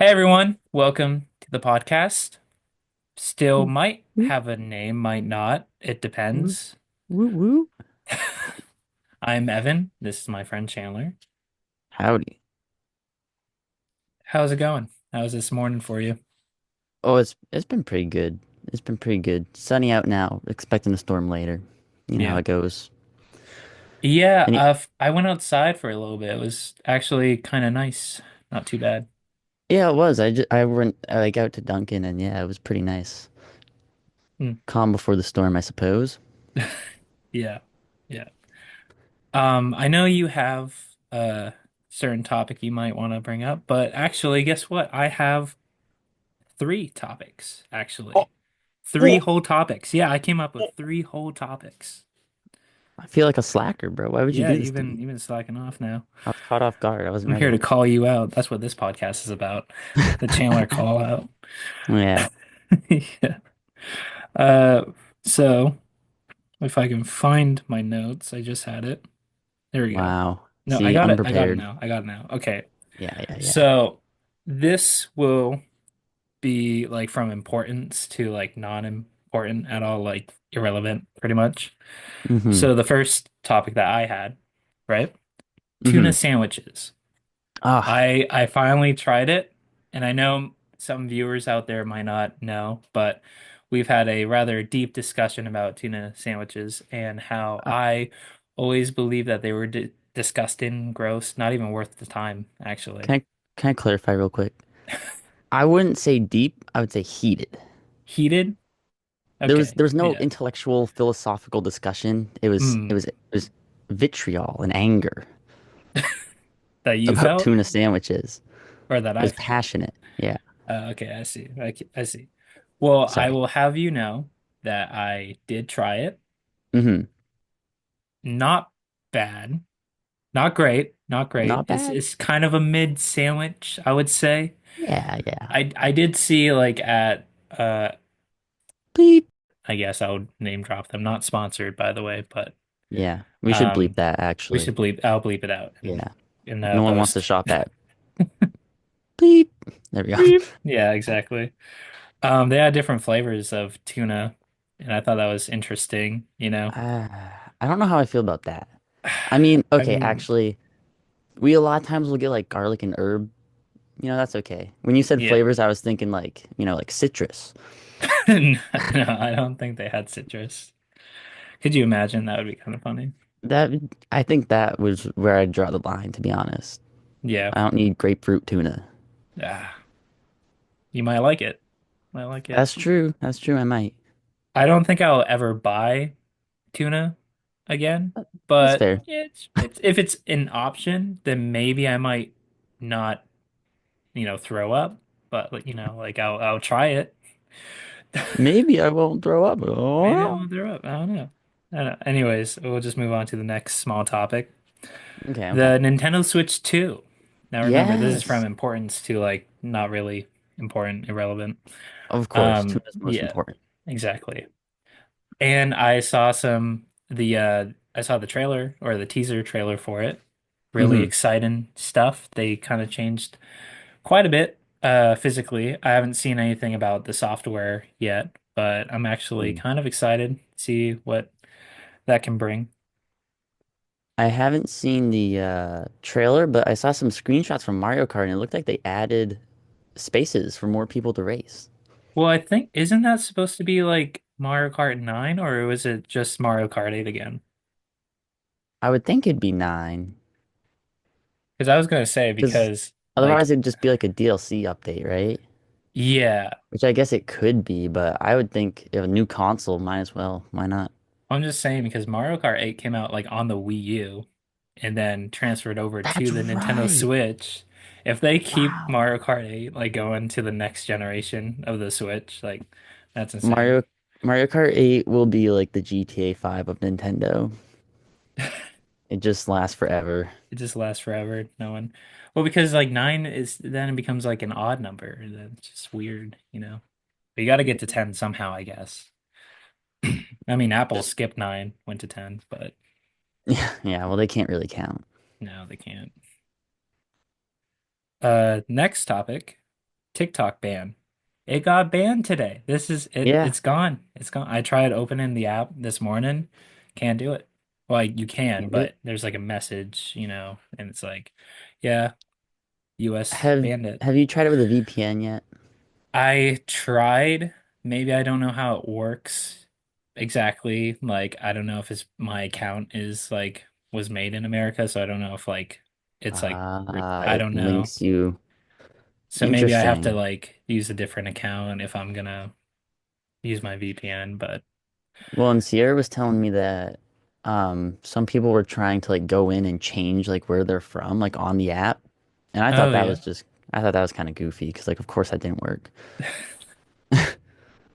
Hey everyone, welcome to the podcast. Still Woo, might woo, have a name, might not. It woo, depends. woo, woo. I'm Evan. This is my friend Chandler. Howdy. How's it going? How's this morning for you? Oh, it's been pretty good. It's been pretty good. Sunny out now. Expecting a storm later. You know how Yeah. it goes. Yeah, And I went outside for a little bit. It was actually kind of nice. Not too bad. yeah, it was. I went like out to Duncan, and yeah, it was pretty nice. Hmm. Calm before the storm, I suppose. Yeah. Yeah. I know you have a certain topic you might want to bring up, but actually, guess what? I have three topics, Oh, actually. Three oh, whole topics. Yeah, I came up with three whole topics. I feel like a slacker, bro. Why would you Yeah, do this you've to been me? you've been slacking off now. I was caught off guard. I wasn't I'm here to ready. call you out. That's what this podcast is about. The Chandler call out. Yeah. Yeah. Uh, so if I can find my notes, I just had it. There we go. Wow. No, I See, got it. I got it unprepared. now. I got it now. Okay. Yeah, yeah, yeah. So this will be like from importance to like non-important at all, like irrelevant, pretty much. Mm-hmm. So the first topic that I had, right? Tuna Mm-hmm. sandwiches. Ah, I finally tried it, and I know some viewers out there might not know, but we've had a rather deep discussion about tuna sandwiches and how uh, I always believed that they were di disgusting, gross, not even worth the time, actually. can can I clarify real quick? I wouldn't say deep, I would say heated. Heated? There was Okay, there was no yeah. intellectual philosophical discussion. It was it Mm, was it was vitriol and anger that you about felt tuna sandwiches. or that It I was felt? passionate. Yeah. Okay, I see. I see. Well, I Sorry. will have you know that I did try it. Mm-hmm. Not bad. Not great, not great. Not It's bad. it's kind of a mid sandwich, I would say. Yeah, yeah. I did see like at Bleep. I guess I would name drop them. Not sponsored, by the way, but Yeah. We should bleep um that we actually. should bleep I'll bleep it out Yeah. in No one wants to post. shop at bleep. There we go. Beep. Yeah, exactly. They had different flavors of tuna, and I thought that was interesting, you know. I don't know how I feel about that. I mean, I okay, mean, actually, we a lot of times will get like garlic and herb. You know, that's okay. When you said yeah. flavors, I was thinking like, like citrus. No, I don't think they had citrus. Could you imagine? That would be kind of funny. That I think that was where I'd draw the line, to be honest. Yeah. I don't need grapefruit tuna. Ah, you might like it. Might like it. That's true. That's true. I might. I don't think I'll ever buy tuna again, That's but fair. it's if it's an option, then maybe I might not, throw up, but like, like I'll try it. Maybe I won't throw up. Maybe I Oh. won't throw up. I don't know. I don't know. Anyways, we'll just move on to the next small topic. Okay, okay. The Nintendo Switch 2. Now remember, this is from Yes. importance to like not really important, irrelevant. Of course. Tuna's most Yeah, important. exactly. And I saw the trailer or the teaser trailer for it. Really Hmm. exciting stuff. They kind of changed quite a bit physically. I haven't seen anything about the software yet, but I'm actually kind of excited to see what that can bring. I haven't seen the trailer, but I saw some screenshots from Mario Kart and it looked like they added spaces for more people to race. Well, I think isn't that supposed to be like Mario Kart 9 or was it just Mario Kart 8 again? I would think it'd be 9, Because I was gonna say because because like otherwise it'd just be like a DLC update, right? yeah, Which I guess it could be, but I would think if a new console, might as well. Why not? I'm just saying because Mario Kart 8 came out like on the Wii U and then transferred over to That's the Nintendo right. Switch. If they keep Wow. Mario Kart 8 like going to the next generation of the Switch, like that's insane. Mario Mario Kart 8 will be like the GTA 5 of Nintendo. It just lasts forever. It just lasts forever. No one. Well, because like 9 is then it becomes like an odd number. That's just weird, you know. But you got to get to 10 somehow, I guess. I mean, Apple skipped 9, went to 10, but Yeah, yeah, well they can't really count. no, they can't. Next topic. TikTok ban. It got banned today. This is it. Yeah. It's gone. It's gone. I tried opening the app this morning. Can't do it. Well, you can, Can't do it. but there's like a message, and it's like, yeah, US Have banned it. have you tried it with a VPN yet? I tried. Maybe I don't know how it works exactly. Like, I don't know if my account is like was made in America, so I don't know if like it's like Ah, I it don't know. links you. So maybe I have to Interesting. like use a different account if I'm gonna use my VPN, but Well, and Sierra was telling me that some people were trying to like go in and change like where they're from, like on the app. And oh yeah. I thought that was kind of goofy because like of course that didn't work.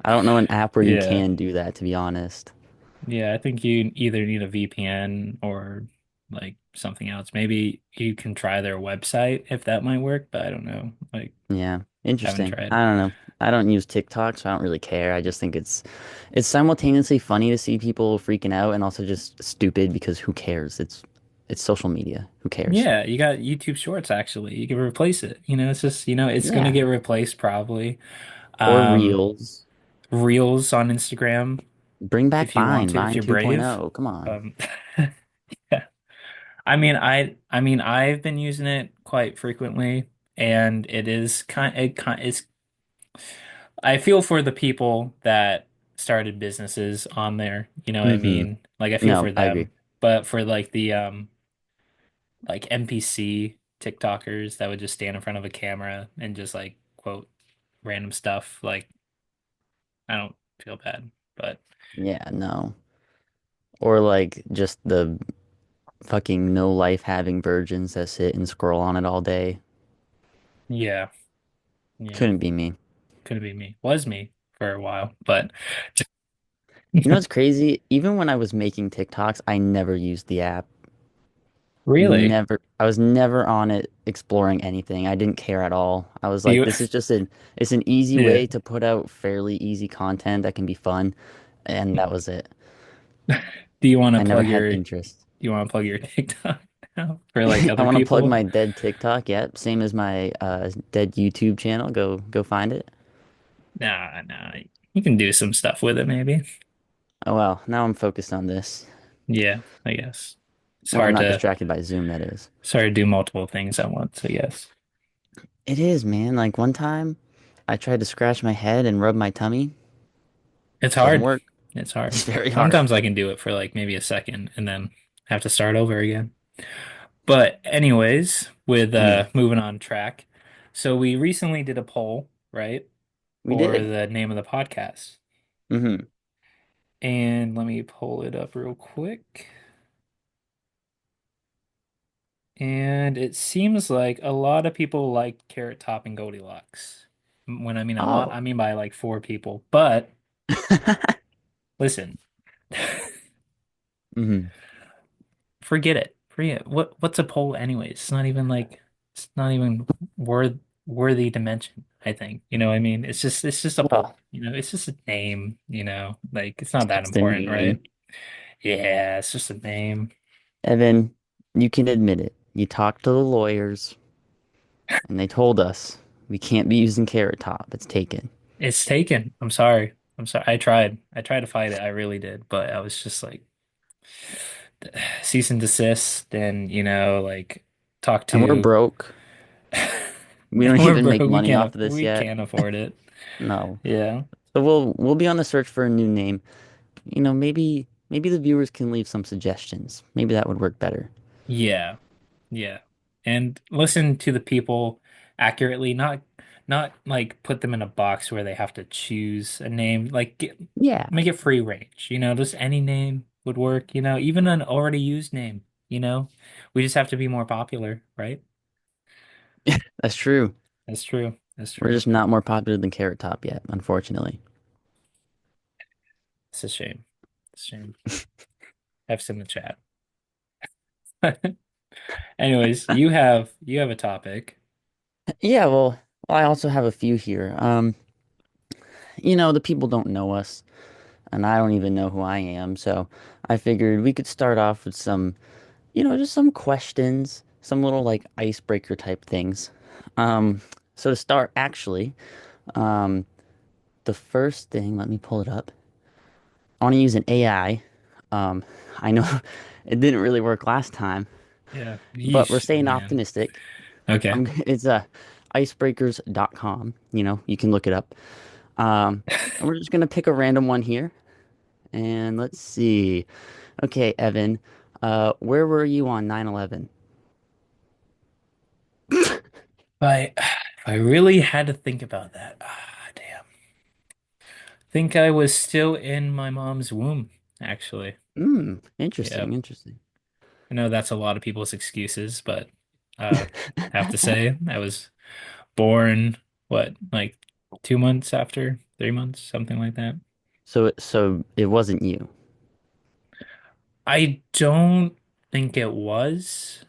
I don't know an app where you Yeah. can do that, to be honest. Yeah, I think you either need a VPN or like something else. Maybe you can try their website if that might work, but I don't know. Like, Yeah, haven't interesting. tried. I don't know. I don't use TikTok, so I don't really care. I just think it's simultaneously funny to see people freaking out and also just stupid because who cares? It's social media. Who cares? Yeah, you got YouTube Shorts actually. You can replace it. It's just, it's gonna Yeah. get replaced probably. Or Um, Reels. Reels on Instagram Bring back if you want Vine, to, if Vine you're brave. 2.0. Come on. Um, yeah. I mean, I've been using it quite frequently, and it's. I feel for the people that started businesses on there. You know what I Mm-hmm. mean? Like I feel No, for I agree. them, but for like the like NPC TikTokers that would just stand in front of a camera and just like quote random stuff, like I don't feel bad, but Yeah, no. Or like just the fucking no life having virgins that sit and scroll on it all day. yeah, yeah, Couldn't be me. could be me. Was me for a while, but You know what's crazy? Even when I was making TikToks, I never used the app. really, Never. I was never on it exploring anything. I didn't care at all. I was do like, you? this is just it's an easy Yeah. way to put out fairly easy content that can be fun, and that was it. Do you want to I never plug had your? Do interest. you want to plug your TikTok now for like I other want to plug people? my dead TikTok. Yep, same as my dead YouTube channel. Go find it. Nah, nah. You can do some stuff with it, maybe. Oh well, now I'm focused on this. Yeah, I guess. It's When I'm hard not to distracted by Zoom, that is. it's hard to do multiple things at once, I guess. It is, man. Like one time, I tried to scratch my head and rub my tummy. It's Doesn't hard. work. It's hard. It's very hard. Sometimes I can do it for like maybe a second and then have to start over again. But anyways, with Mm, moving on track. So we recently did a poll, right? we For did. the name of the podcast. Hmm. And let me pull it up real quick. And it seems like a lot of people like Carrot Top and Goldilocks. When I mean a lot, Oh. I mean by like four people. But listen, Hmm. forget it. Forget it. What's a poll anyways? It's not even worthy to mention, I think. You know what I mean? It's just a poll. Well, It's just a name, like it's not it's that just a important, name. right? Yeah, it's just a name. Evan, you can admit it. You talked to the lawyers, and they told us we can't be using Carrot Top. It's taken. It's taken. I'm sorry. I'm sorry. I tried. I tried to fight it. I really did, but I was just like cease and desist and like talk And we're to broke. We and don't we're even broke. make We money can't off of this we yet. can't afford it. No. Yeah. So we'll be on the search for a new name. Maybe the viewers can leave some suggestions. Maybe that would work better. Yeah. Yeah. And listen to the people accurately, not like put them in a box where they have to choose a name. Like Yeah, make it free range, just any name would work, even an already used name, you know. We just have to be more popular, right? that's true. That's true. That's We're true. just not more popular than Carrot Top yet, unfortunately. It's a shame. It's a shame. F's in the chat. Anyways, you have a topic. Yeah, well, I also have a few here. The people don't know us, and I don't even know who I am, so I figured we could start off with some, just some questions, some little like icebreaker type things. Um, So to start, actually, um, the first thing, let me pull it up. I want to use an AI. Um, I know it didn't really work last time, Yeah. but we're Yeesh, staying man. optimistic. Okay. It's icebreakers.com. You know, you can look it up. And we're just gonna pick a random one here, and let's see. Okay, Evan, where were you on 9/11? If I really had to think about that, damn. Think I was still in my mom's womb, actually. Interesting, Yep. interesting. I know that's a lot of people's excuses, but uh have to say I was born what, like 2 months after, 3 months, something like that. So it wasn't you. I don't think it was,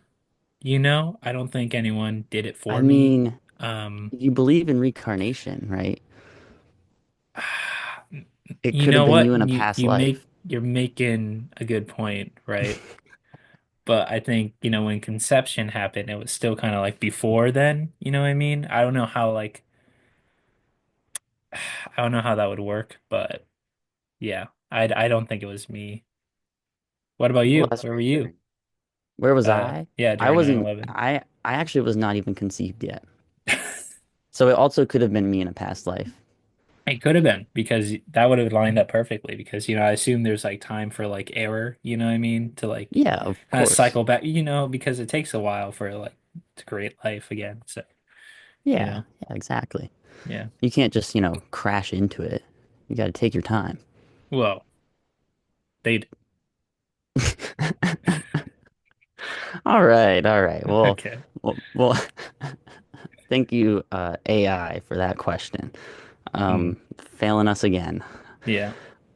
I don't think anyone did it I for me. mean, Um, you believe in reincarnation, right? It you could have know been what? you in a You past you make life. you're making a good point, right? But I think, when conception happened, it was still kind of like before then, you know what I mean? I don't know how like I don't know how that would work, but yeah, I don't think it was me. What about Well, you? that's Where were you? reassuring. Where was I? Yeah, I during wasn't, 9/11. I actually was not even conceived yet. So it also could have been me in a past life. It could have been because that would have lined up perfectly because, I assume there's like time for like error, you know what I mean? To like Yeah, of kind of course. cycle back, because it takes a while for like to create life again. So, you Yeah, know, yeah, exactly. yeah. You can't just, crash into it. You got to take your time. Well, they All right, all right. Well, okay. well, thank you, AI, for that question. Mm, Failing us again. yeah.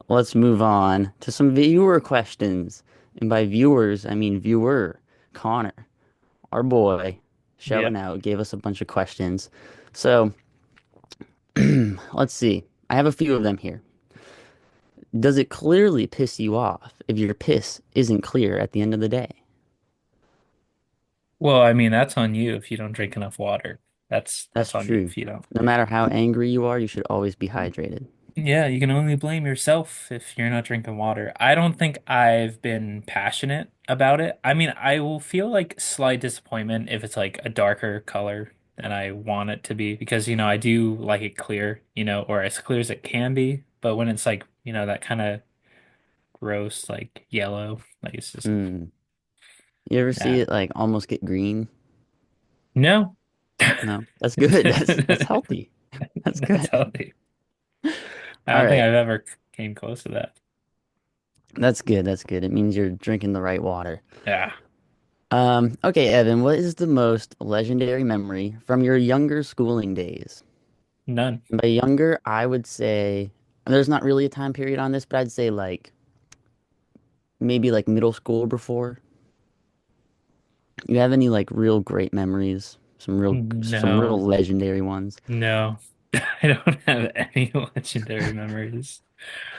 Let's move on to some viewer questions. And by viewers, I mean viewer Connor, our boy, Yeah. shouting out, gave us a bunch of questions. So let's see. I have a few of them here. Does it clearly piss you off if your piss isn't clear at the end of the day? Well, I mean, that's on you if you don't drink enough water. That's That's on you true. if you don't. No matter how angry you are, you should always be hydrated. Yeah, you can only blame yourself if you're not drinking water. I don't think I've been passionate about it. I mean, I will feel like slight disappointment if it's like a darker color than I want it to be because, I do like it clear, or as clear as it can be. But when it's like, that kind of gross, like yellow, like it's just, Mm. You ever see nah. it like almost get green? No. No, that's good. That's healthy. That's That's good. healthy. I All don't think right. I've ever came close to that. That's good. That's good. It means you're drinking the right water. Yeah, Okay, Evan, what is the most legendary memory from your younger schooling days? none. And by younger, I would say, and there's not really a time period on this, but I'd say like maybe like middle school before. You have any like real great memories? Some real No, legendary ones. no. I don't have any legendary memories.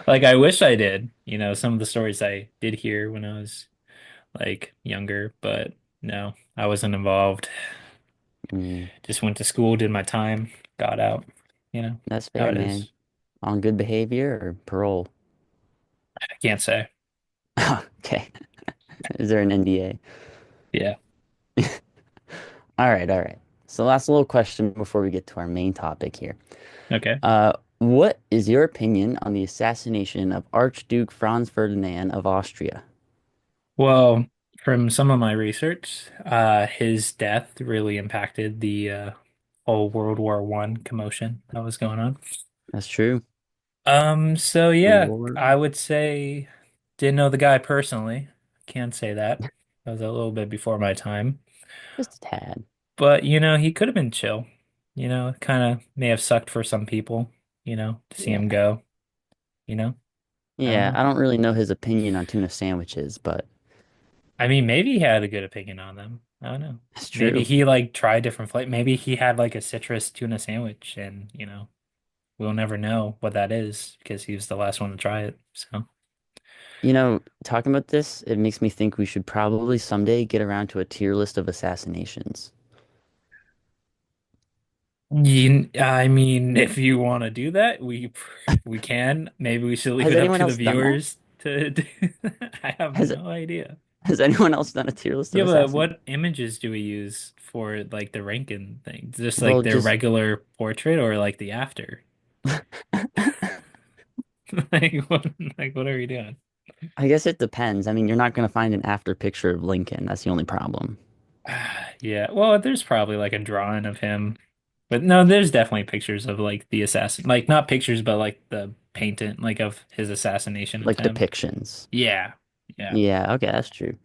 Like I wish I did, some of the stories I did hear when I was like younger, but no, I wasn't involved. Mm, Just went to school, did my time, got out, that's how fair, it man. is. On good behavior or parole? I can't say. Okay. Is there an NDA? Yeah. All right, all right. So last little question before we get to our main topic here. Okay. What is your opinion on the assassination of Archduke Franz Ferdinand of Austria? Well, from some of my research, his death really impacted the whole World War I commotion that was going on. That's true. So The yeah, war, I would say didn't know the guy personally. Can't say that. That was a little bit before my time. just a tad. But he could have been chill. Kind of may have sucked for some people, to see him Yeah. go, you know? I don't Yeah, know. I don't really know his opinion on tuna sandwiches, but I mean, maybe he had a good opinion on them. I don't know. it's Maybe true. he like tried different flavor. Maybe he had like a citrus tuna sandwich and, we'll never know what that is because he was the last one to try it. So, Talking about this, it makes me think we should probably someday get around to a tier list of assassinations. I mean, if you want to do that, we can. Maybe we should leave Has it up anyone to the else done that? viewers to do that. I have Has no idea. has anyone else done a tier list of Yeah, but assassins? what images do we use for like the ranking thing? Just like Well, their just regular portrait or like the after? Like what like what are we doing? I guess it depends. I mean, you're not gonna find an after picture of Lincoln. That's the only problem. Yeah, well, there's probably like a drawing of him. But no, there's definitely pictures of like the assassin, like not pictures, but like the painting, like of his assassination Like attempt. depictions. Yeah, yeah. Yeah, okay, that's true.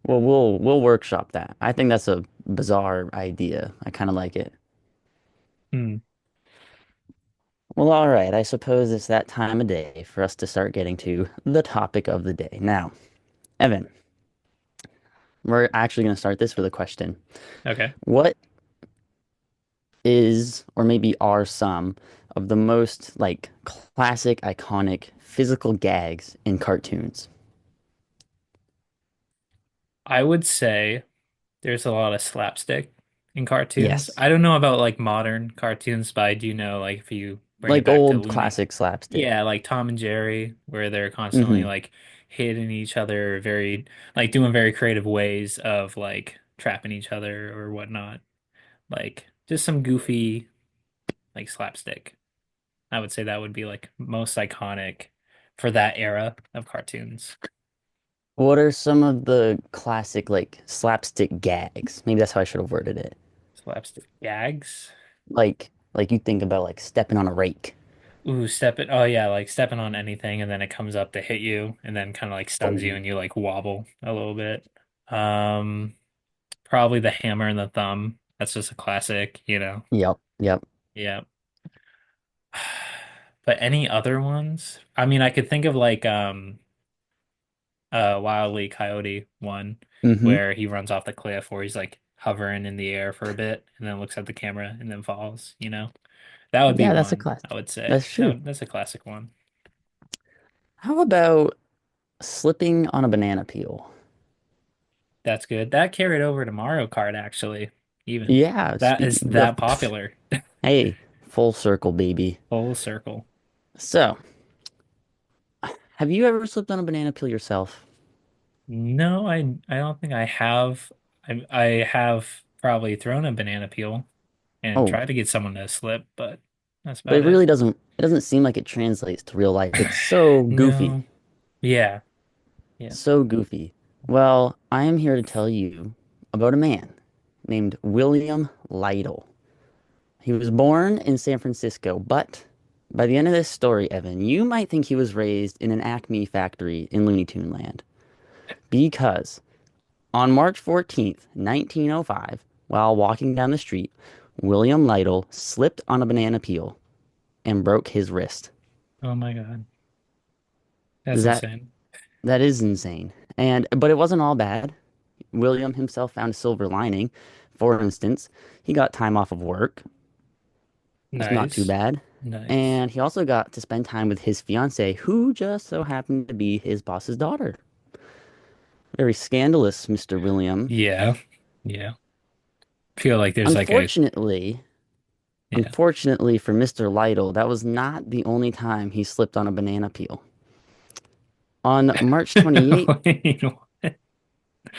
Well, we'll workshop that. I think that's a bizarre idea. I kind of like it. Hmm. Well, all right. I suppose it's that time of day for us to start getting to the topic of the day. Now, Evan, we're actually going to start this with a question. Okay. What is, or maybe are some of the most like classic, iconic physical gags in cartoons? I would say there's a lot of slapstick in cartoons. Yes. I don't know about like modern cartoons, but I do know like if you bring it Like back to old Looney, classic slapstick. yeah, like Tom and Jerry, where they're constantly Hmm. like hitting each other, very like doing very creative ways of like trapping each other or whatnot. Like just some goofy like slapstick. I would say that would be like most iconic for that era of cartoons. What are some of the classic like slapstick gags? Maybe that's how I should have worded it. Slapstick gags. Like you think about like stepping on a rake. Ooh, stepping. Oh yeah, like stepping on anything and then it comes up to hit you and then kind of like stuns you Boom. and you like wobble a little bit. Um, Probably the hammer and the thumb. That's just a classic, you know. Yep, yep. Yeah. But any other ones? I mean, I could think of like Wile E. Coyote one Hmm. where he runs off the cliff where he's like hovering in the air for a bit and then looks at the camera and then falls, you know? That would be Yeah, that's a one, class. I would say. That's true. That's a classic one. How about slipping on a banana peel? That's good. That carried over to Mario Kart actually, even. Yeah, That is speaking the that popular. hey, full circle, baby. Full circle. So, have you ever slipped on a banana peel yourself? No, I don't think I have. I have probably thrown a banana peel and Oh, tried to get someone to slip, but that's but about it. it doesn't seem like it translates to real life. It's so goofy. No. Yeah. Yeah. So goofy. Well, I am here to tell you about a man named William Lytle. He was born in San Francisco, but by the end of this story, Evan, you might think he was raised in an Acme factory in Looney Tune Land. Because on March 14th, 1905, while walking down the street, William Lytle slipped on a banana peel and broke his wrist. Oh my God. That's Does that insane. that is insane. And but it wasn't all bad. William himself found a silver lining. For instance, he got time off of work. That's not too Nice. bad. Nice. And he also got to spend time with his fiancee, who just so happened to be his boss's daughter. Very scandalous, Mr. William. Yeah. Yeah. Feel like there's like a Unfortunately, yeah. unfortunately for Mr. Lytle, that was not the only time he slipped on a banana peel. On March 28th, Wait, what?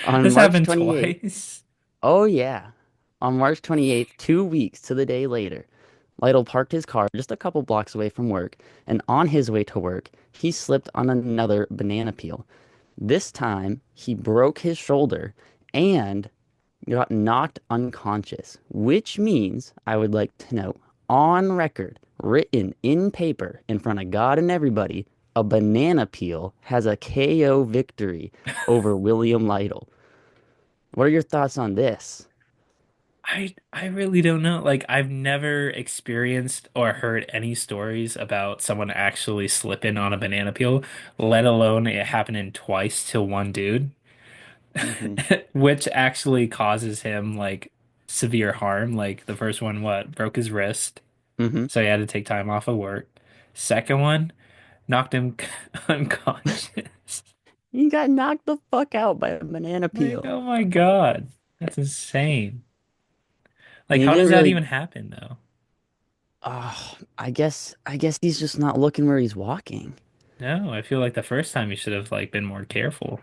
on This March happened 28th, twice. oh yeah, on March 28th, 2 weeks to the day later, Lytle parked his car just a couple blocks away from work, and on his way to work, he slipped on another banana peel. This time, he broke his shoulder and got knocked unconscious, which means, I would like to note, on record, written in paper in front of God and everybody, a banana peel has a KO victory over William Lytle. What are your thoughts on this? I really don't know. Like I've never experienced or heard any stories about someone actually slipping on a banana peel, let alone it happening twice to one dude, Hmm. which actually causes him like severe harm. Like the first one, what, broke his wrist, Hmm. so he had to take time off of work. Second one, knocked him unconscious. He got knocked the fuck out by a banana Like, peel. oh my God, that's insane. And Like, he how didn't does that really, even happen though? Oh, I guess he's just not looking where he's walking. No, I feel like the first time you should have like been more careful.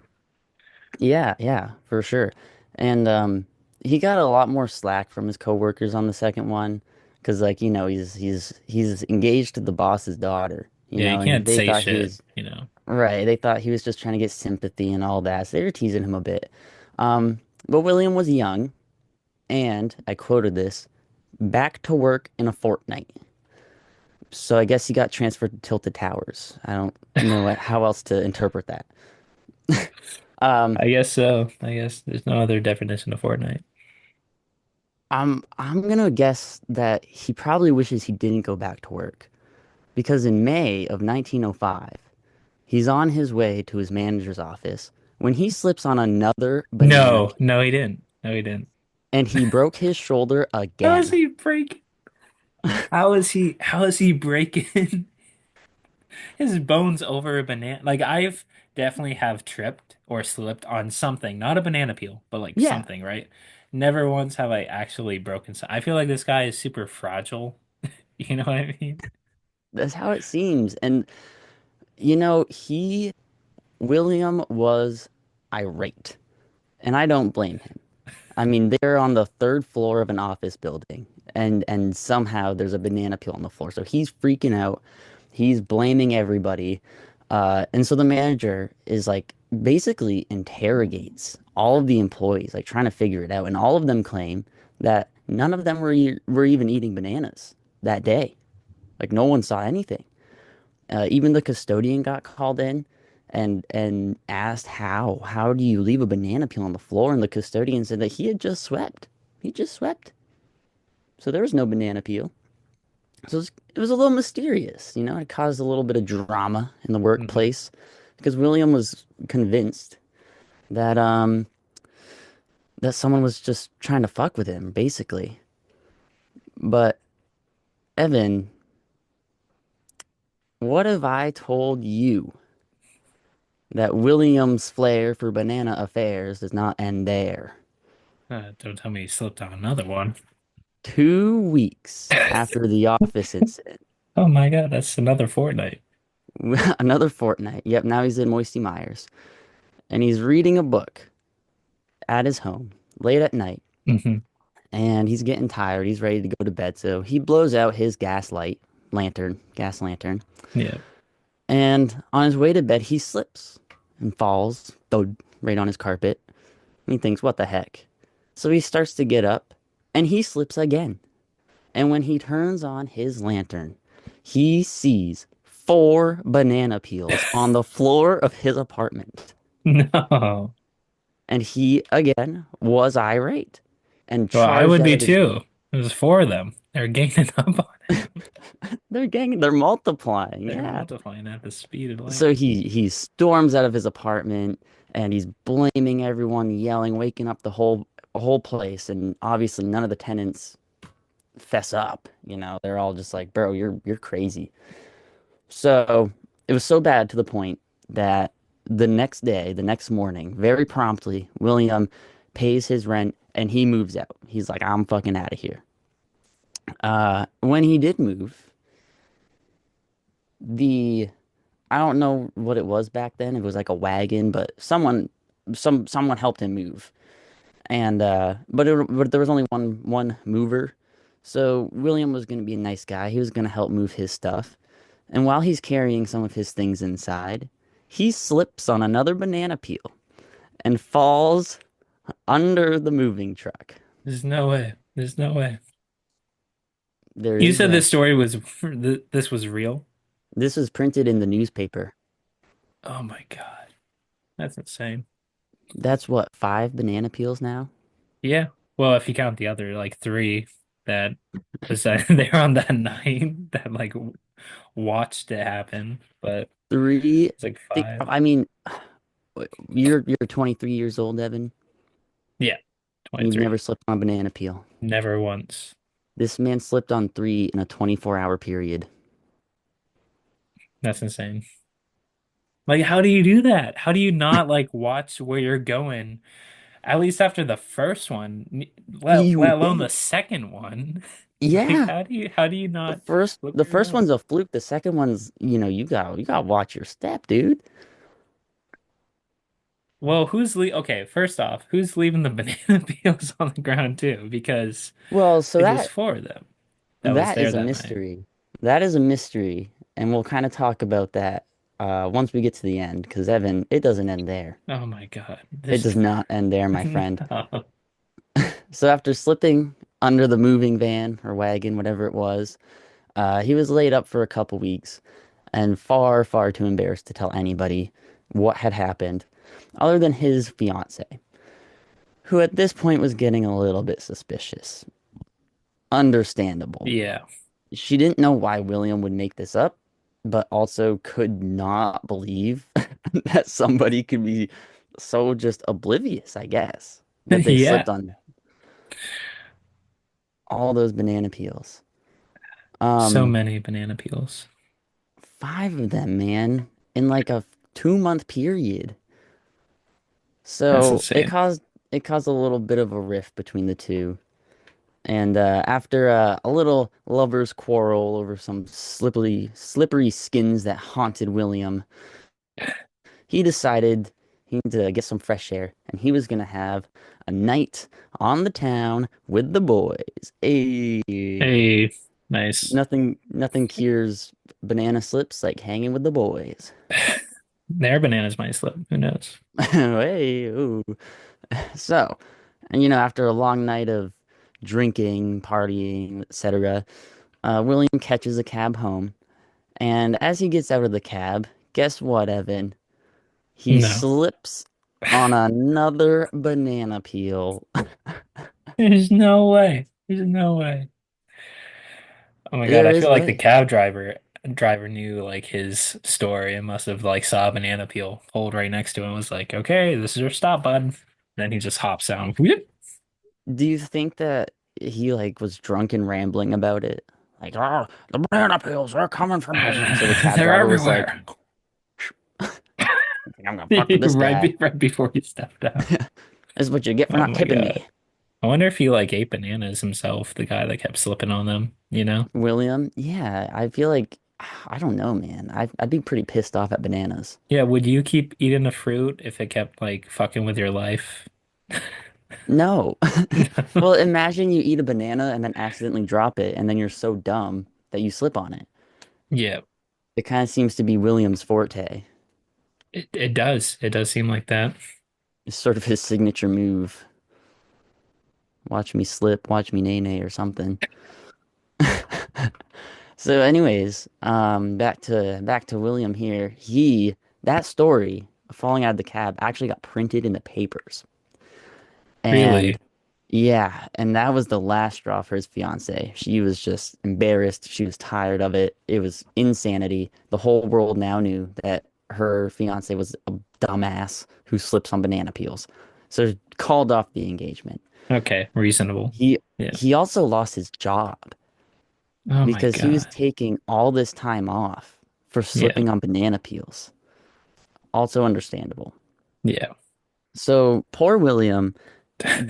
Yeah, yeah, for sure. And he got a lot more slack from his coworkers on the second one because like, he's engaged to the boss's daughter, Yeah, you and can't they say thought he shit, was you know. right. They thought he was just trying to get sympathy and all that. So they were teasing him a bit. But William was young and I quoted this, back to work in a fortnight. So I guess he got transferred to Tilted Towers. I don't know how else to interpret that. Um, I guess so. I guess there's no other definition of Fortnite. I'm gonna guess that he probably wishes he didn't go back to work because in May of 1905, he's on his way to his manager's office when he slips on another banana No, peel no, he didn't. No, he didn't. and he broke his shoulder How is again. he breaking? How is he breaking his bones over a banana? Like I've definitely have tripped or slipped on something, not a banana peel, but like Yeah, something, right? Never once have I actually broken some. I feel like this guy is super fragile. You know what I mean? that's how it seems. And William was irate, and I don't blame him. I mean, they're on the third floor of an office building, and somehow there's a banana peel on the floor. So he's freaking out. He's blaming everybody. And so the manager is like basically interrogates all of the employees, like trying to figure it out. And all of them claim that none of them were even eating bananas that day. Like no one saw anything. Even the custodian got called in and asked how do you leave a banana peel on the floor? And the custodian said that he had just swept. He just swept. So there was no banana peel. So it was a little mysterious, It caused a little bit of drama in the Hmm. workplace because William was convinced that someone was just trying to fuck with him, basically. But Evan, what have I told you that William's flair for banana affairs does not end there? Don't tell me he slipped on another one. 2 weeks after the office incident, Oh my God, that's another Fortnite. another fortnight. Yep, now he's in Moisty Myers. And he's reading a book at his home late at night. Hmm. And he's getting tired. He's ready to go to bed. So he blows out his gas lantern. Yeah. And on his way to bed, he slips and falls, thud, right on his carpet. And he thinks, what the heck? So he starts to get up and he slips again. And when he turns on his lantern, he sees four banana peels on the floor of his apartment. No. And he, again, was irate and Well, I charged would out be of his too. room. It was four of them. They're gaining up on him. They're multiplying, They're yeah. multiplying at the speed of light. So he storms out of his apartment and he's blaming everyone, yelling, waking up the whole place. And obviously none of the tenants fess up. They're all just like, bro, you're crazy. So it was so bad to the point that the next day, the next morning, very promptly, William pays his rent and he moves out. He's like, I'm fucking out of here. When he did move, the I don't know what it was back then. It was like a wagon, but someone helped him move. And but there was only one mover. So William was going to be a nice guy. He was going to help move his stuff. And while he's carrying some of his things inside, he slips on another banana peel and falls under the moving truck. There's no way. There's no way. There You is said a this story was this was real. This was printed in the newspaper. Oh my God. That's insane. That's what, five banana peels now? Yeah. Well, if you count the other like three that decided they're on that night that like watched it happen, but Three. it's like five. I mean, you're 23 years old, Evan, Yeah, and you've never 23. slipped on a banana peel. Never once. This man slipped on three in a 24-hour period. That's insane. Like, how do you do that? How do you not like watch where you're going? At least after the first one, let You let would alone the think. second one. Like, Yeah. how do you not flip The your first nose? one's a fluke. The second one's, you gotta watch your step, dude. Well, okay, first off, who's leaving the banana peels on the ground too? Because Well, so it was four of them that was that there is a that night. mystery. That is a mystery, and we'll kind of talk about that once we get to the end, because Evan, it doesn't end there. Oh my God. It This does not end there, my friend. no. So after slipping under the moving van or wagon, whatever it was, he was laid up for a couple weeks and far, far too embarrassed to tell anybody what had happened, other than his fiance, who at this point was getting a little bit suspicious. Understandable. Yeah. She didn't know why William would make this up, but also could not believe that somebody could be so just oblivious, I guess, that they Yeah. slipped on all those banana peels. So Um, many banana peels. 5 of them, man, in like a 2 month period. That's So insane. it caused a little bit of a rift between the two. And after a little lovers' quarrel over some slippery skins that haunted William, he decided he needed to get some fresh air, and he was gonna have a night on the town with the boys. Hey, Hey, nice. nothing cures banana slips like hanging with the boys. Their bananas might slip. Who knows? Hey, ooh. So, and after a long night of drinking, partying, etc., William catches a cab home, and as he gets out of the cab, guess what, Evan? He No. slips on another banana peel. There's no way. There's no way. Oh my God, There I is feel a like the way. cab driver knew like his story and must have like saw a banana peel pulled right next to him and was like, okay, this is your stop, bud. Then he just hops down. Whoop. Do you think that he like was drunk and rambling about it? Like, oh, the banana peels are coming for me. So the cab They're driver was like, everywhere. I'm gonna fuck with this guy. Right before he stepped out. This is what you get for Oh not my tipping God. me. I wonder if he like ate bananas himself, the guy that kept slipping on them, you know? William, yeah, I feel like I don't know, man. I'd be pretty pissed off at bananas. Yeah, would you keep eating the fruit if it kept like fucking with your life? No. Well, imagine you eat a banana and then accidentally drop it, and then you're so dumb that you slip on it. Yeah, It kind of seems to be William's forte. it does. It does seem like that. It's sort of his signature move. Watch me slip, watch me nay nay or something. So, anyways, back to William here. That story of falling out of the cab actually got printed in the papers. Really? And yeah, and that was the last straw for his fiance. She was just embarrassed. She was tired of it. It was insanity. The whole world now knew that her fiance was a dumbass who slips on banana peels. So she called off the engagement. Okay, reasonable. He Yeah. he also lost his job Oh my because he was God. taking all this time off for Yeah. slipping on banana peels. Also understandable. Yeah. So poor William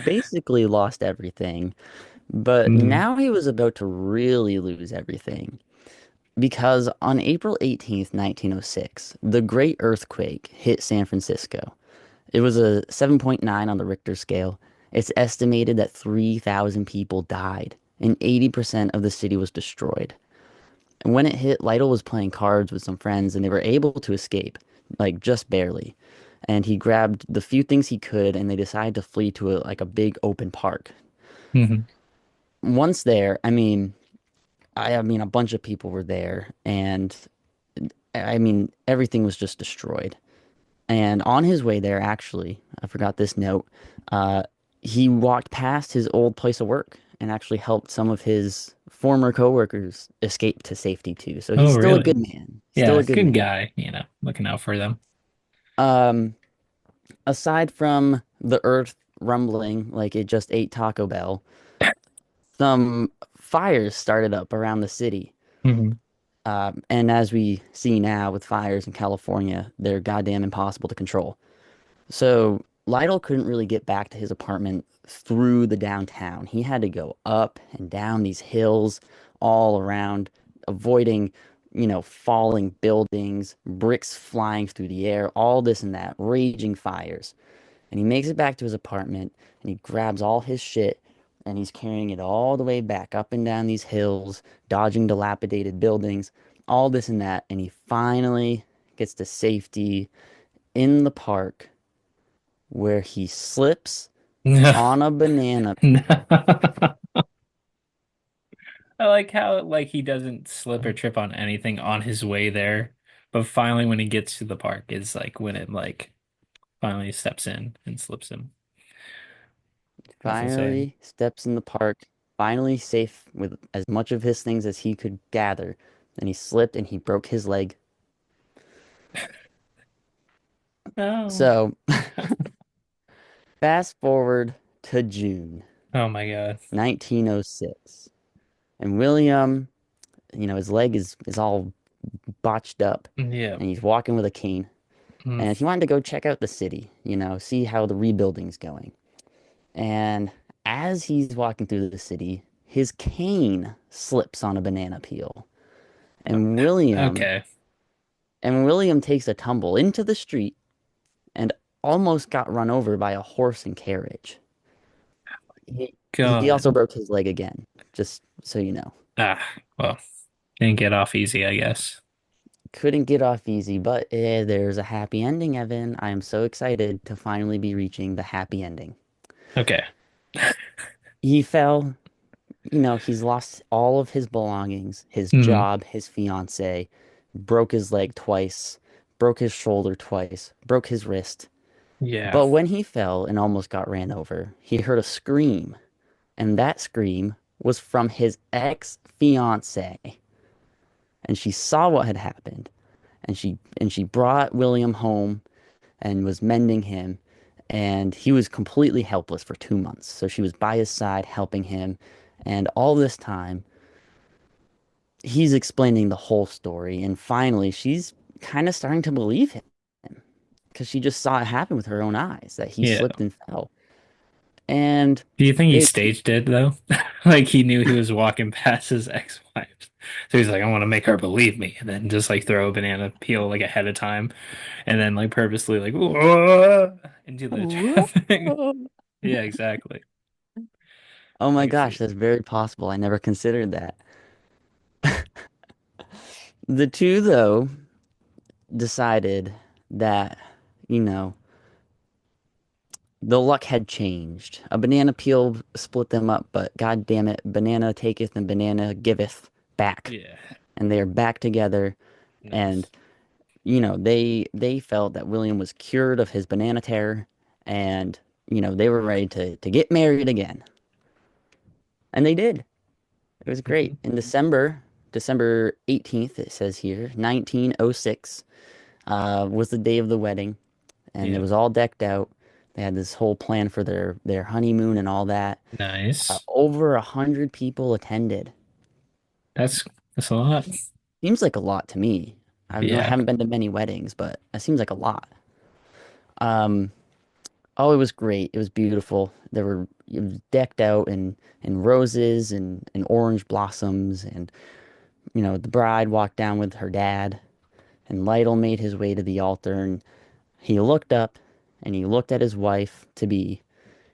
basically lost everything, but Mm, now he was about to really lose everything because on April 18th, 1906, the Great Earthquake hit San Francisco. It was a 7.9 on the Richter scale. It's estimated that 3,000 people died and 80% of the city was destroyed. And when it hit, Lytle was playing cards with some friends and they were able to escape, like just barely. And he grabbed the few things he could and they decided to flee to a big open park. mhm. Once there, I mean a bunch of people were there and I mean everything was just destroyed. And on his way there, actually, I forgot this note, uh, he walked past his old place of work and actually helped some of his former coworkers escape to safety too. So he's Oh, still a good really? man. Still Yeah, a good good man. guy, looking out for them. Um, Aside from the earth rumbling like it just ate Taco Bell, some fires started up around the city. Hmm. And as we see now with fires in California, they're goddamn impossible to control. So Lytle couldn't really get back to his apartment through the downtown. He had to go up and down these hills all around, avoiding, falling buildings, bricks flying through the air, all this and that, raging fires. And he makes it back to his apartment and he grabs all his shit and he's carrying it all the way back up and down these hills, dodging dilapidated buildings, all this and that. And he finally gets to safety in the park where he slips No. on a banana No. peel. I like how like he doesn't slip or trip on anything on his way there, but finally when he gets to the park is like when it like finally steps in and slips him. That's insane. Finally steps in the park, finally safe with as much of his things as he could gather. Then he slipped and he broke his leg. Oh. So, fast forward to June Oh my God. 1906. And William, his leg is all botched up Yeah. and he's walking with a cane. Mm. And he wanted to go check out the city, see how the rebuilding's going. And as he's walking through the city, his cane slips on a banana peel. And William Okay. and William takes a tumble into the street and almost got run over by a horse and carriage. He God. also broke his leg again, just so you know. Ah, well, didn't get off easy, I guess. Couldn't get off easy, but there's a happy ending, Evan. I am so excited to finally be reaching the happy ending. Okay. He fell, he's lost all of his belongings, his Hmm. job, his fiance, broke his leg twice, broke his shoulder twice, broke his wrist. Yeah. But when he fell and almost got ran over, he heard a scream, and that scream was from his ex-fiance. And she saw what had happened, and she brought William home and was mending him, and he was completely helpless for 2 months. So she was by his side helping him, and all this time he's explaining the whole story, and finally she's kind of starting to believe him because she just saw it happen with her own eyes that he Yeah. slipped and fell. And Do you think he they keep, staged it though? Like he knew he was walking past his ex-wife. So he's like, I want to make her believe me. And then just like throw a banana peel like ahead of time. And then like purposely like "Whoa," into the traffic. Yeah, exactly. oh I my can see gosh, it. that's very possible. I never considered that. The two, though, decided that, you know, the luck had changed. A banana peel split them up, but god damn it, banana taketh and banana giveth back. Yeah. And they are back together. And, Nice. they felt that William was cured of his banana terror and, they were ready to get married again. And they did. It was great. In December 18th, it says here, 1906, was the day of the wedding. And it Yeah. was all decked out. They had this whole plan for their honeymoon and all that. Nice. Over 100 people attended. That's that's a lot. Seems like a lot to me. I Yeah. haven't been to many weddings, but it seems like a lot. Um, oh, it was great. It was beautiful. It was decked out in roses and orange blossoms, and the bride walked down with her dad, and Lytle made his way to the altar, and he looked up, and he looked at his wife to be,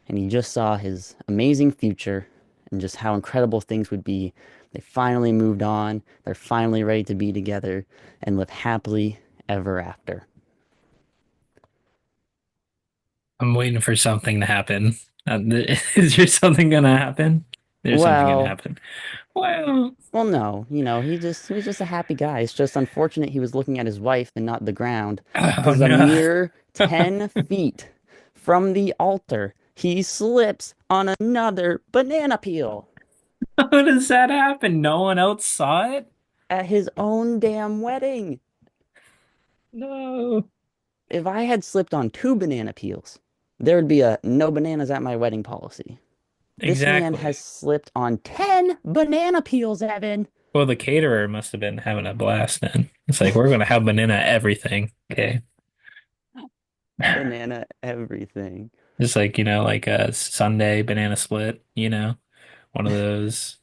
and he just saw his amazing future and just how incredible things would be. They finally moved on. They're finally ready to be together and live happily ever after. I'm waiting for something to happen. Is there something gonna happen? There's something gonna Well, happen. Well, no, he was just a happy guy. It's just unfortunate he was looking at his wife and not the ground, oh because a no. mere 10 feet from the altar, he slips on another banana peel How does that happen? No one else saw it? at his own damn wedding. No. If I had slipped on two banana peels, there would be a no bananas at my wedding policy. This man has Exactly. slipped on 10 banana peels, Evan. Well, the caterer must have been having a blast then. It's like we're gonna have banana everything. Okay. Banana everything. Just like, like a Sunday banana split, one of those.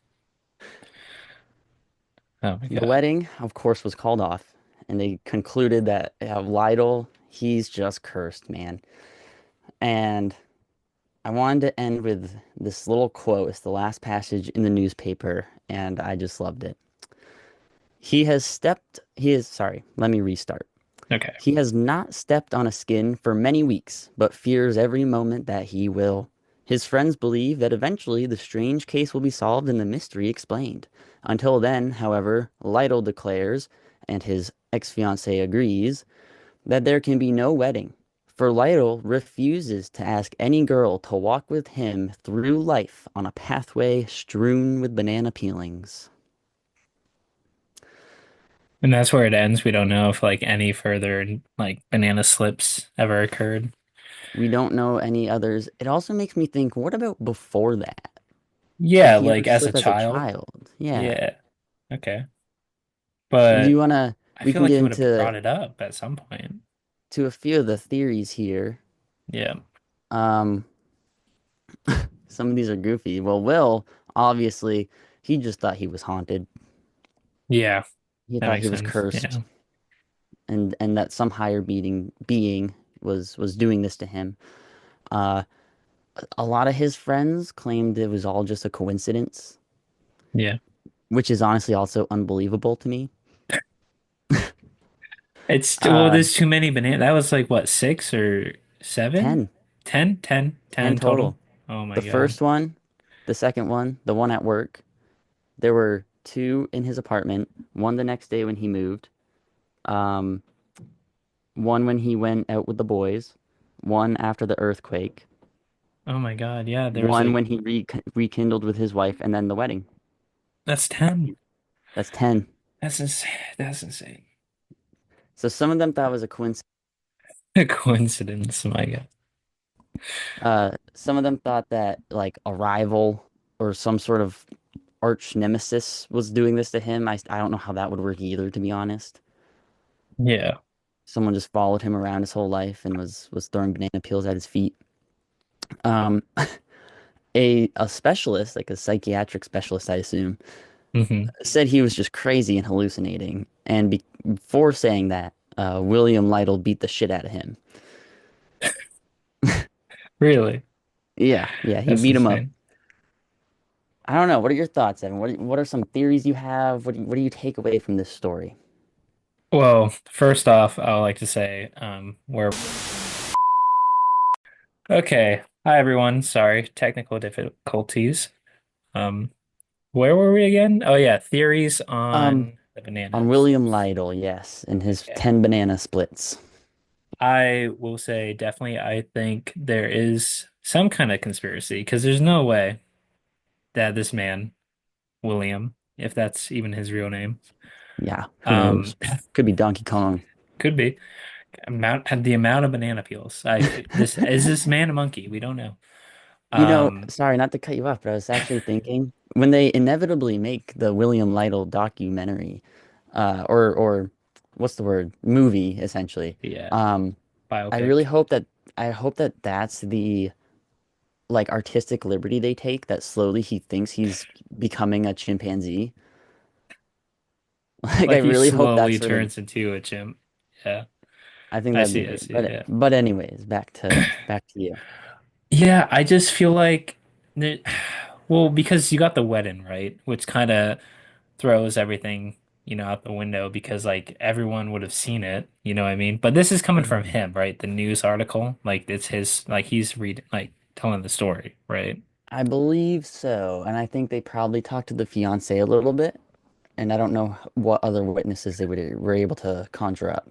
Oh my The God. wedding, of course, was called off, and they concluded that Lytle, he's just cursed, man. And I wanted to end with this little quote. It's the last passage in the newspaper, and I just loved it. Sorry, let me restart. Okay. He has not stepped on a skin for many weeks, but fears every moment that he will. His friends believe that eventually the strange case will be solved and the mystery explained. Until then, however, Lytle declares, and his ex-fiancée agrees, that there can be no wedding. For Lytle refuses to ask any girl to walk with him through life on a pathway strewn with banana peelings. And that's where it ends. We don't know if like any further like banana slips ever occurred. We don't know any others. It also makes me think, what about before that? Did Yeah, he ever like as a slip as a child. child? Yeah. Yeah. Okay. Do you But wanna? I We feel can like get he would have into brought it up at some point. a few of the theories here. Yeah. Um, some of these are goofy. Well, Will, obviously, he just thought he was haunted. Yeah, He that thought makes he was sense. cursed, Yeah. and that some higher being was doing this to him. Uh, a lot of his friends claimed it was all just a coincidence, Yeah. which is honestly also unbelievable to me. Well, Uh, there's too many banana. That was like what, six or seven? 10, 10? 10? 10 10 in total? total. Oh my The God. first one, the second one, the one at work. There were two in his apartment, one the next day when he moved, um, one when he went out with the boys, one after the earthquake, Oh my God. Yeah, there's one like when he rekindled with his wife, and then the wedding. that's 10. That's 10. That's insane. That's insane. So some of them thought it was a coincidence. A coincidence. My God. Some of them thought that like a rival or some sort of arch nemesis was doing this to him. I don't know how that would work either, to be honest. Yeah. Someone just followed him around his whole life and was throwing banana peels at his feet. Um, a specialist, like a psychiatric specialist, I assume, Hmm. said he was just crazy and hallucinating. And before saying that, William Lytle beat the shit out of him. Really? Yeah, yeah, he That's beat him up. insane. I don't know. What are your thoughts, Evan? What are some theories you have? What do you take away from this story? Well, first off, I would like to say, we're okay. Hi everyone. Sorry, technical difficulties. Um, where were we again? Oh yeah, theories Um, on the on bananas. William Lytle, yes, and his Okay. 10 banana splits. I will say definitely I think there is some kind of conspiracy because there's no way that this man, William, if that's even his real name, Yeah, who um, knows? Could be Donkey Kong. could be the amount of banana peels. This is this man a monkey? We don't know. Um, Sorry, not to cut you off, but I was actually thinking when they inevitably make the William Lytle documentary, or what's the word? Movie, essentially. yeah, Um, I really biopic. hope that that's the like artistic liberty they take, that slowly he thinks he's becoming a chimpanzee. Like I Like he really hope slowly that's sort of turns into a chimp. Yeah, I think I that'd be see. I great. see. Yeah. But anyways, back to you. Yeah, I just feel like, there- well, because you got the wedding, right? Which kind of throws everything, out the window because like everyone would have seen it, you know what I mean? But this is coming from him, right? The news article, like it's his, like he's reading, like telling the story, right? I believe so, and I think they probably talked to the fiance a little bit, and I don't know what other witnesses they were able to conjure up.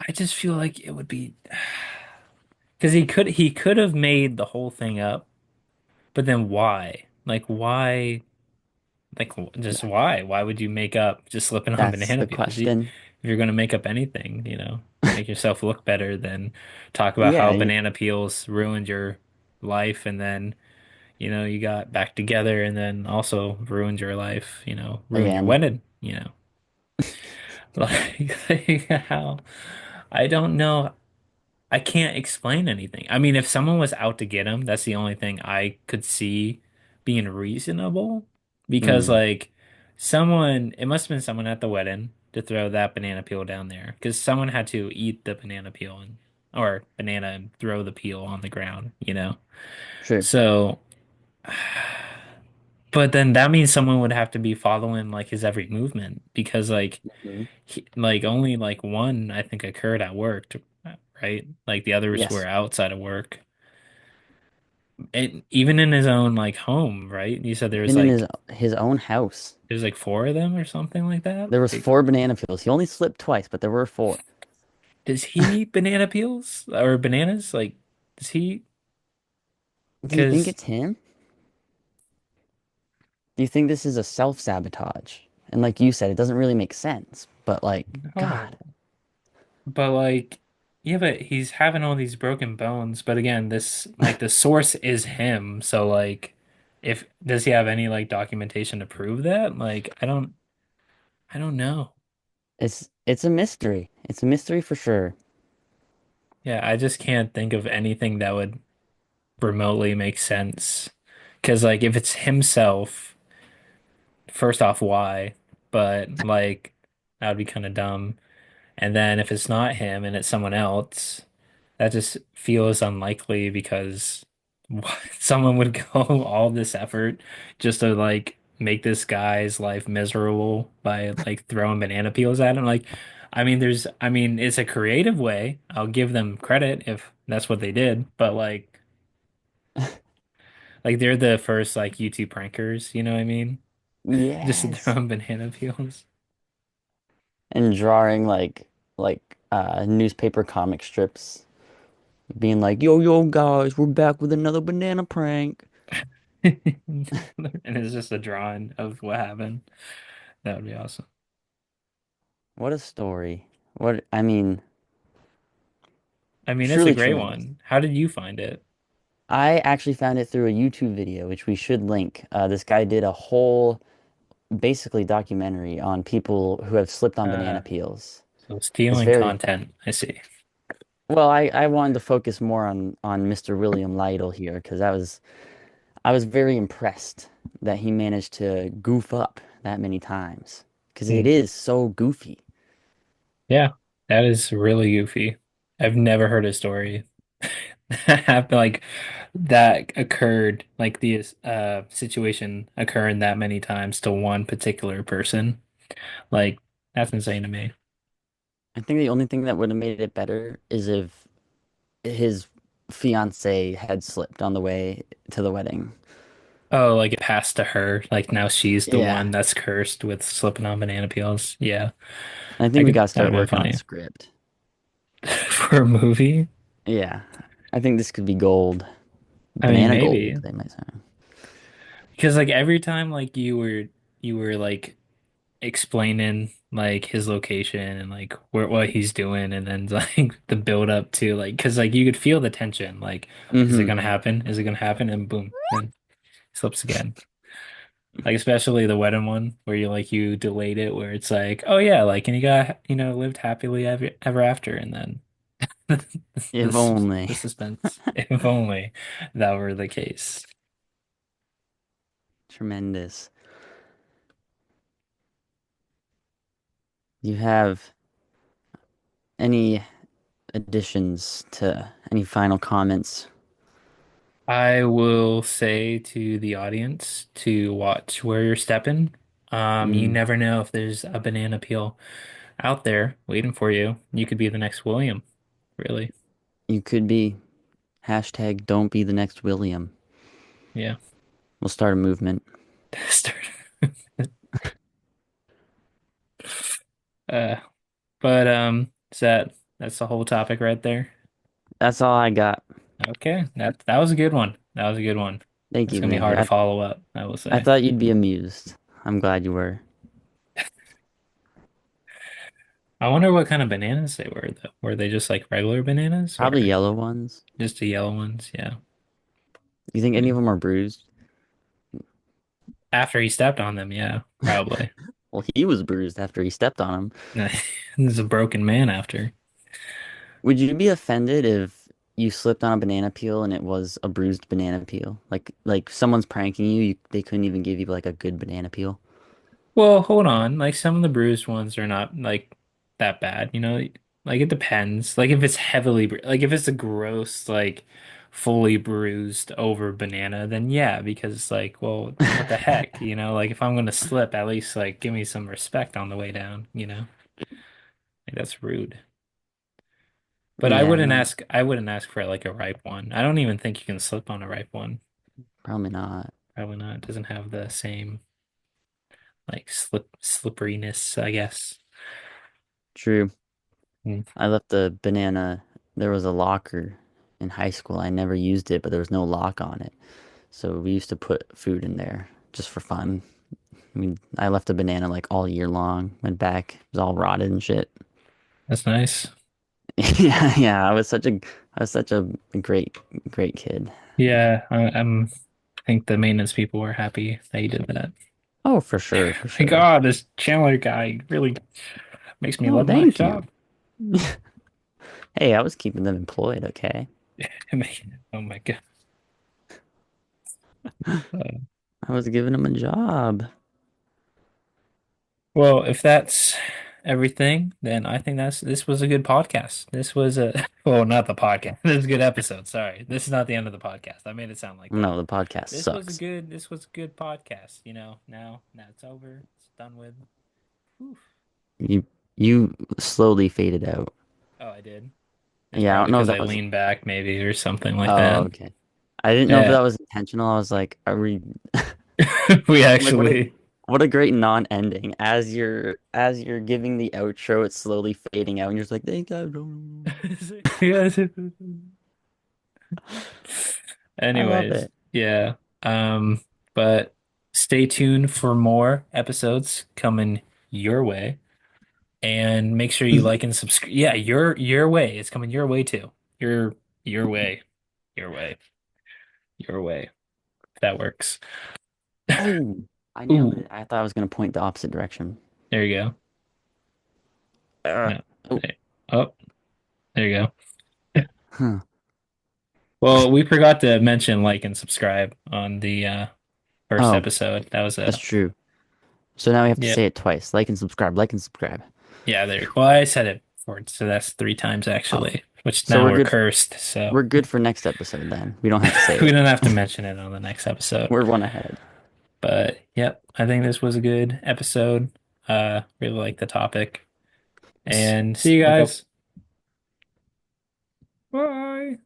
I just feel like it would be because he could have made the whole thing up, but then why? Like why? Like just why? Why would you make up just slipping on That's banana the peels? question. If you're going to make up anything, make yourself look better than talk about Yeah, how banana peels ruined your life and then, you got back together and then also ruined your life, ruined your again, wedding. Like how I don't know. I can't explain anything. I mean, if someone was out to get him, that's the only thing I could see being reasonable. Because Mm, like someone, it must have been someone at the wedding to throw that banana peel down there. Because someone had to eat the banana peel and or banana and throw the peel on the ground, you know? sure. So, but then that means someone would have to be following like his every movement because Mhm. like only like one I think occurred at work, right? Like the others were Yes. outside of work. And even in his own like home, right? You said Even in his own house, there's like four of them or something like that. there was Like, 4 banana peels. He only slipped twice, but there were four. does he eat banana peels or bananas? Like, does he? Do you think Because it's him? Do you think this is a self-sabotage? And like you said, it doesn't really make sense. But like, God, no, but like, yeah, but he's having all these broken bones. But again, this like the source is him. So like, if does he have any like documentation to prove that? Like, I don't know. it's a mystery. It's a mystery for sure. Yeah, I just can't think of anything that would remotely make sense. Because like, if it's himself, first off, why? But like, that would be kind of dumb. And then if it's not him and it's someone else, that just feels unlikely because someone would go all this effort just to like make this guy's life miserable by like throwing banana peels at him. Like, I mean, it's a creative way. I'll give them credit if that's what they did, but like they're the first like YouTube prankers, you know what I mean? Just to throw Yes. them banana peels. And drawing like newspaper comic strips, being like, "Yo, yo, guys, we're back with another banana prank." And it's just a drawing of what happened. That would be awesome. What a story. What I mean, I mean, it's a truly great tremendous. one. How did you find it? I actually found it through a YouTube video, which we should link. This guy did a whole, basically documentary on people who have slipped on banana Uh, peels. so It's stealing very, content. I see. well, I wanted to focus more on Mr. William Lytle here because I was very impressed that he managed to goof up that many times because it Hmm. is so goofy. Yeah, that is really goofy. I've never heard a story happen like that occurred, like the situation occurring that many times to one particular person. Like that's insane to me. I think the only thing that would have made it better is if his fiance had slipped on the way to the wedding. Oh, like it passed to her. Like now she's the Yeah. one that's cursed with slipping on banana peels. Yeah, I I think we could. got to That start would have working been on a funny script. for a movie. Yeah. I think this could be gold. I mean, Banana maybe gold, they might say. because like every time like you were like explaining like his location and like where what he's doing, and then like the build up to like because like you could feel the tension. Like, is it Mm-hmm. gonna happen? Is it gonna happen? And boom, then he slips again. Like especially the wedding one where you delayed it where it's like, oh yeah, like and you got lived happily ever after, and then If this only. the suspense. If only that were the case. Tremendous. You have any additions to any final comments? I will say to the audience to watch where you're stepping. You Mm, never know if there's a banana peel out there waiting for you. You could be the next William, really. you could be hashtag don't be the next William. Yeah. We'll start a movement. Start. Uh, but is that's the whole topic right there? That's all I got. Okay, that was a good one. That was a good one. Thank It's you. gonna be Thank you. hard to follow up, I will I say. thought you'd be amused. I'm glad you were. I wonder what kind of bananas they were though. Were they just like regular bananas Probably or yellow ones. just the yellow ones? Yeah. You think any Hmm. of them are bruised? After he stepped on them, yeah, probably. Well, he was bruised after he stepped on them. He's a broken man after. Would you be offended if you slipped on a banana peel and it was a bruised banana peel? Like someone's pranking you, they couldn't even give you like a good banana peel. Well, hold on. Like some of the bruised ones are not like that bad, you know? Like it depends. Like if it's like if it's a gross, like fully bruised over banana, then yeah, because like, well, what the heck, you know? Like if I'm gonna slip, at least like give me some respect on the way down, you know? Like that's rude. But Yeah, no, I wouldn't ask for like a ripe one. I don't even think you can slip on a ripe one. probably not. Probably not. It doesn't have the same like slipperiness, I guess. True. Mm. I left the banana. There was a locker in high school. I never used it, but there was no lock on it. So we used to put food in there just for fun. I mean, I left a banana like all year long. Went back, it was all rotted and shit. That's nice. Yeah, yeah. I was such a great, great kid. Yeah, I think the maintenance people were happy that you did that. Oh, for sure, for My sure. God, this Chandler guy really makes me Oh, love my thank you. job. Hey, I was keeping them employed, okay? Oh my God. Uh, I was giving them a job. well, if that's everything, then I think this was a good podcast. This was a well, not the podcast. This is a good episode. Sorry. This is not the end of the podcast. I made it sound like that. No, the podcast sucks. This was a good podcast, you know. Now it's over. It's done with. Oof. You you slowly faded out. Oh, I did. It's Yeah, I probably don't know if because that I was. leaned back maybe or something like Oh, that. okay. I didn't know if that Yeah. was intentional. I was like, are we We like actually what a great non-ending. As you're giving the outro, it's slowly fading out, and you're just like, thank God. Yes. I love Anyways, it. yeah. But stay tuned for more episodes coming your way and make sure you like and subscribe. Yeah, your way. It's coming your way too. Your way. Your way. Your way. If that works. Oh, I nailed Ooh, it. I thought I was gonna point the opposite direction. there you go. Uh, No. oh, Oh, there you go. huh. Well, we forgot to mention like and subscribe on the first Oh, episode. That was that's a true. So now we have to yeah, say it twice. Like and subscribe. Like and subscribe. yeah, there. Well, I said it before, so that's three times Oh, actually, which so now we're cursed, so we're good for next episode then. We don't have to say we it. don't have to mention it on the next episode. We're one ahead. But yep, I think this was a good episode. Really like the topic. And see you Look out. guys. Bye.